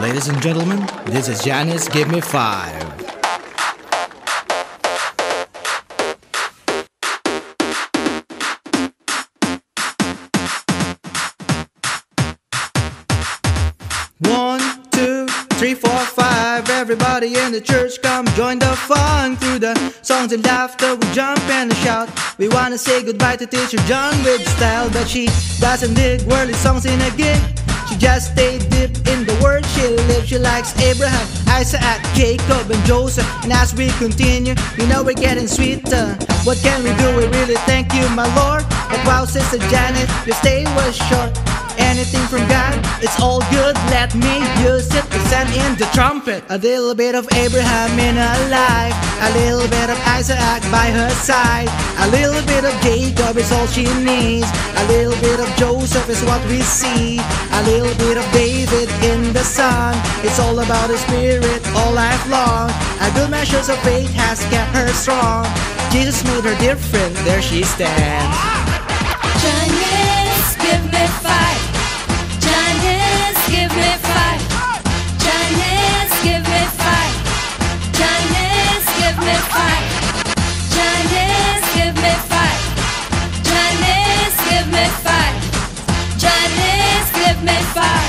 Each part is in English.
Ladies and gentlemen, this is Janice, give me five. One, two, three, four, five. Everybody in the church come join the fun. Through the songs and laughter we jump and shout. We wanna say goodbye to Teacher John with style, but she doesn't dig worldly songs in a gig. She just stayed deep in the word she lives. She likes Abraham, Isaac, Jacob and Joseph. And as we continue, you know we're getting sweeter. What can we do? We really thank you, my Lord. But wow, Sister Janet, your stay was short. Anything from God, it's all good. Let me use it to send in the trumpet. A little bit of Abraham in her life, a little bit of Isaac by her side, a little bit of Jacob is all she needs, a little bit of Joseph is what we see, a little bit of David in the sun. It's all about His Spirit all life long. A good measure of faith has kept her strong. Jesus made her different, there she stands. Janice, give me five. Janice, give me five. Janice, give me five. Janice, give me five. Janice, give me five. Janice, give me five. Janice, give me five.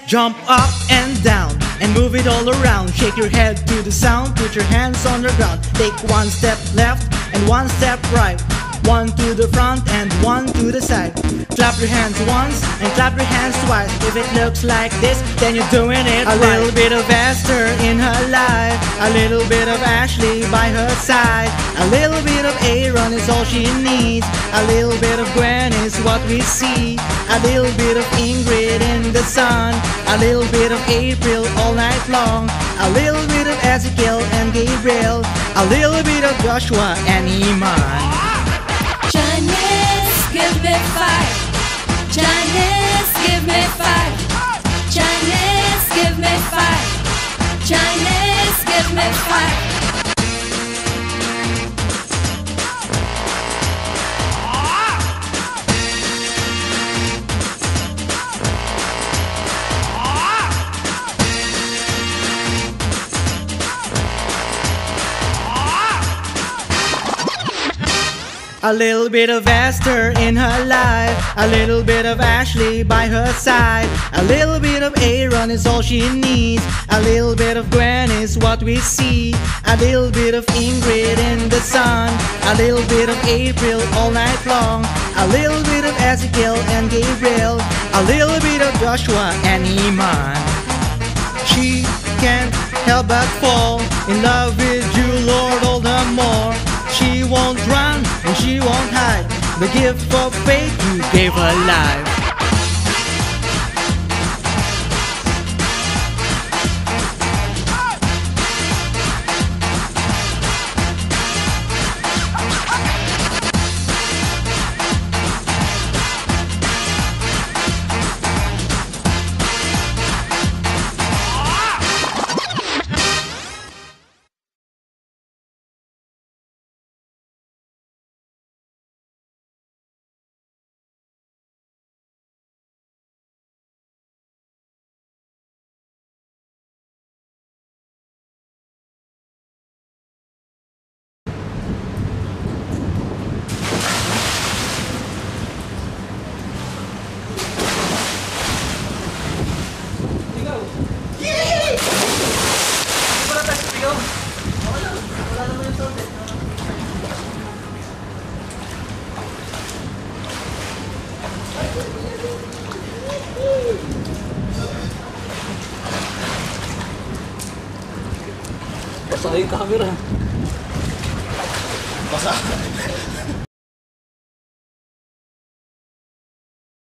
Jump up and down and move it all around. Shake your head to the sound, put your hands on the ground. Take one step left and one step right, one to the front and one to the side. Clap your hands once and clap your hands twice. If it looks like this, then you're doing it right. A little bit of Esther in her life, a little bit of Ashley by her side, a little bit of Aaron is all she needs, a little bit of Gwen is what we see, a little bit of Ingrid in the sun, a little bit of April all night long, a little bit of Ezekiel and Gabriel, a little bit of Joshua and Iman. Janice, give me five. Janice, give me five. Janice, give me five. Janice, give me five. A little bit of Esther in her life, a little bit of Ashley by her side, a little bit of Aaron is all she needs, a little bit of Gwen is what we see, a little bit of Ingrid in the sun, a little bit of April all night long, a little bit of Ezekiel and Gabriel, a little bit of Joshua and Iman. She can't help but fall in love with you, Lord, all the more. She won't run and she won't hide. The gift of faith you gave her life. Basa yung camera. Basa.